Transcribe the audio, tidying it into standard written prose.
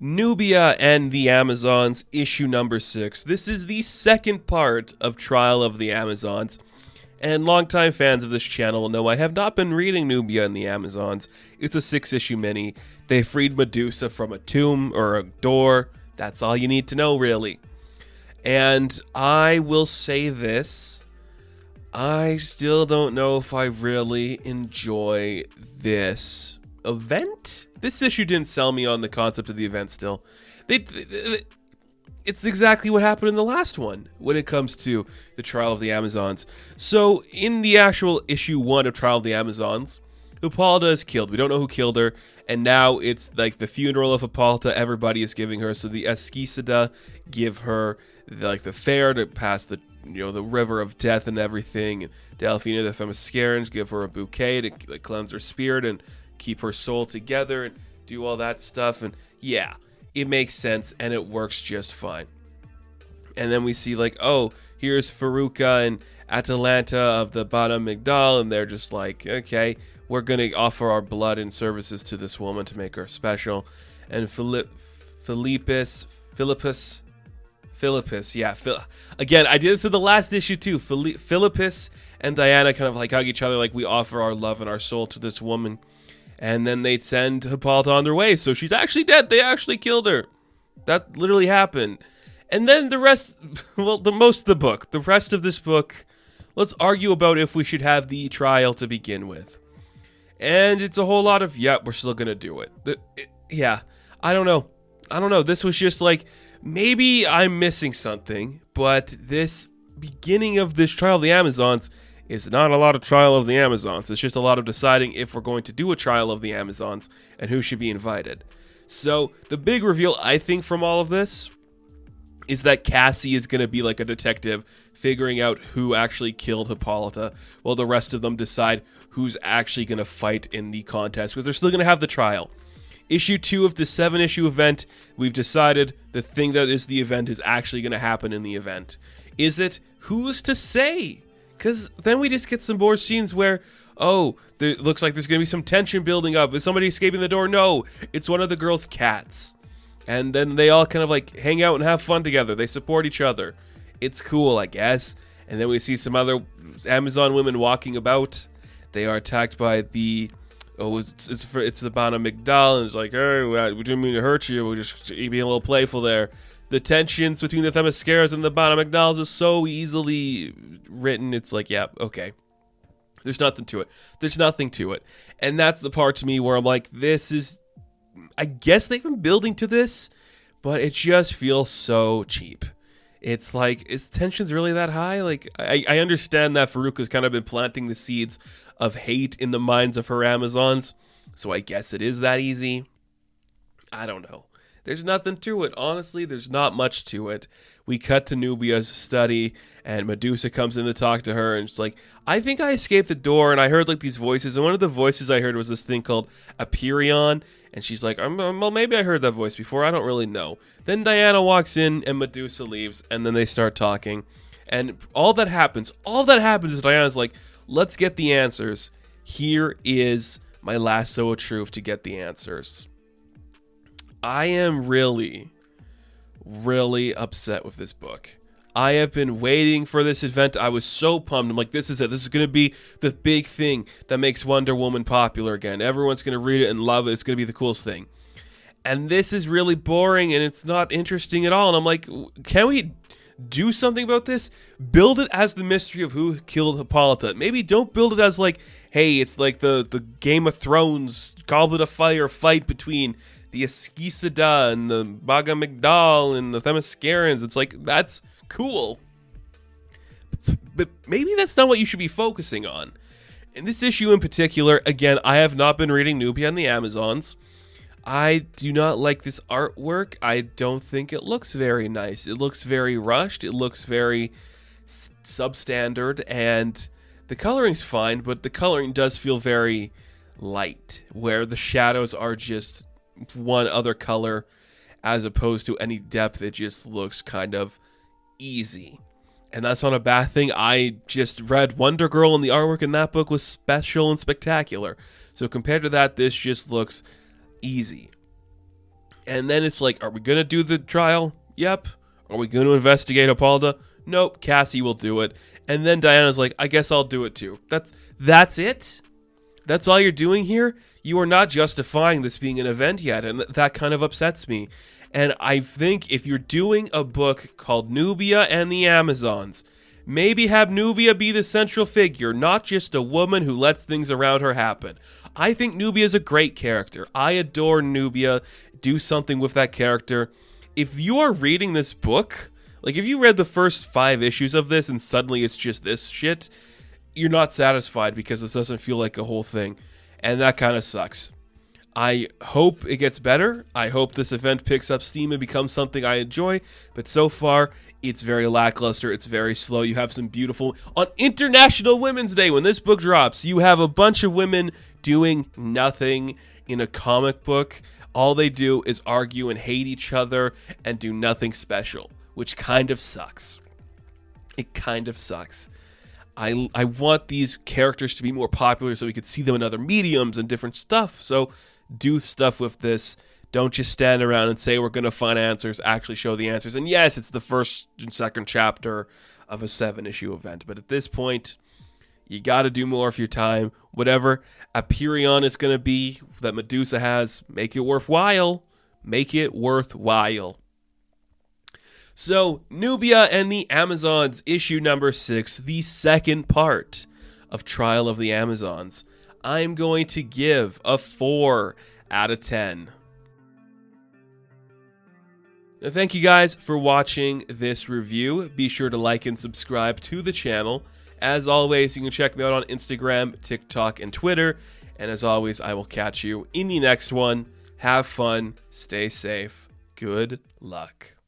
Nubia and the Amazons, issue number 6. This is the second part of Trial of the Amazons. And longtime fans of this channel will know I have not been reading Nubia and the Amazons. It's a 6-issue mini. They freed Medusa from a tomb or a door. That's all you need to know, really. And I will say this. I still don't know if I really enjoy this event. This issue didn't sell me on the concept of the event still. It's exactly what happened in the last one when it comes to the Trial of the Amazons. So in the actual issue 1 of Trial of the Amazons, Hippolyta is killed. We don't know who killed her, and now it's like the funeral of Hippolyta. Everybody is giving her. So the Esquicida give her the fair to pass the the river of death and everything. And Delphina the Themiscarans give her a bouquet to cleanse her spirit and keep her soul together and do all that stuff. And yeah, it makes sense and it works just fine. And then we see oh, here's Faruka and Atalanta of the Bana Migdal, and they're just like, okay, we're gonna offer our blood and services to this woman to make her special. And Philippus, yeah. Again, I did this in the last issue too. Philippus and Diana kind of hug each other, we offer our love and our soul to this woman. And then they send Hippolyta on their way. So she's actually dead. They actually killed her. That literally happened. And then the rest, most of the book, the rest of this book, let's argue about if we should have the trial to begin with. And it's a whole lot of, we're still going to do it. Yeah, I don't know. This was just maybe I'm missing something, but this beginning of this Trial of the Amazons is not a lot of Trial of the Amazons. It's just a lot of deciding if we're going to do a Trial of the Amazons and who should be invited. So the big reveal, I think, from all of this is that Cassie is going to be like a detective figuring out who actually killed Hippolyta, while the rest of them decide who's actually going to fight in the contest, because they're still going to have the trial. Issue 2 of the 7-issue event, we've decided the thing that is the event is actually going to happen in the event. Is it? Who's to say? Because then we just get some more scenes where, it looks like there's going to be some tension building up. Is somebody escaping the door? No, it's one of the girls' cats. And then they all kind of hang out and have fun together. They support each other. It's cool, I guess. And then we see some other Amazon women walking about. They are attacked by the... it's the Bana Migdal, and it's hey, we didn't mean to hurt you. We're just being a little playful there. The tensions between the Themiscaras and the Bana Migdals is so easily written. It's okay. There's nothing to it. And that's the part to me where I'm this is... I guess they've been building to this, but it just feels so cheap. It's is tensions really that high? I understand that Faruka's kind of been planting the seeds of hate in the minds of her Amazons, so I guess it is that easy. I don't know. There's nothing to it. Honestly, there's not much to it. We cut to Nubia's study, and Medusa comes in to talk to her, and she's I think I escaped the door, and I heard these voices, and one of the voices I heard was this thing called Aperion, and she's well, maybe I heard that voice before, I don't really know. Then Diana walks in, and Medusa leaves, and then they start talking, and all that happens is Diana's let's get the answers. Here is my lasso of truth to get the answers. I am really, really upset with this book. I have been waiting for this event. I was so pumped. I'm this is it. This is going to be the big thing that makes Wonder Woman popular again. Everyone's going to read it and love it. It's going to be the coolest thing. And this is really boring and it's not interesting at all. And I'm can we do something about this? Build it as the mystery of who killed Hippolyta. Maybe don't build it as hey, it's the Game of Thrones Goblet of Fire fight between the Esquicida and the Baga Migdal and the Themiscarans. It's that's cool. But maybe that's not what you should be focusing on. In this issue in particular, again, I have not been reading Nubia and the Amazons. I do not like this artwork. I don't think it looks very nice. It looks very rushed. It looks very substandard, and the coloring's fine, but the coloring does feel very light, where the shadows are just one other color as opposed to any depth. It just looks kind of easy, and that's not a bad thing. I just read Wonder Girl, and the artwork in that book was special and spectacular, so compared to that, this just looks easy. And then it's like, are we going to do the trial? Yep. Are we going to investigate Hippolyta? Nope. Cassie will do it. And then Diana's like, I guess I'll do it too. That's it? That's all you're doing here? You are not justifying this being an event yet, and that kind of upsets me. And I think if you're doing a book called Nubia and the Amazons, maybe have Nubia be the central figure, not just a woman who lets things around her happen. I think Nubia is a great character. I adore Nubia. Do something with that character. If you are reading this book, like if you read the first 5 issues of this and suddenly it's just this shit, you're not satisfied because this doesn't feel like a whole thing. And that kind of sucks. I hope it gets better. I hope this event picks up steam and becomes something I enjoy. But so far, it's very lackluster. It's very slow. You have some beautiful... On International Women's Day, when this book drops, you have a bunch of women doing nothing in a comic book. All they do is argue and hate each other and do nothing special, which kind of sucks. It kind of sucks. I want these characters to be more popular so we could see them in other mediums and different stuff. So do stuff with this. Don't just stand around and say we're going to find answers. Actually show the answers. And yes, it's the first and second chapter of a 7-issue event. But at this point, you got to do more of your time. Whatever Aperion is going to be that Medusa has, make it worthwhile. Make it worthwhile. So, Nubia and the Amazons, issue number 6, the second part of Trial of the Amazons. I'm going to give a 4 out of 10. Now, thank you guys for watching this review. Be sure to like and subscribe to the channel. As always, you can check me out on Instagram, TikTok, and Twitter. And as always, I will catch you in the next one. Have fun. Stay safe. Good luck.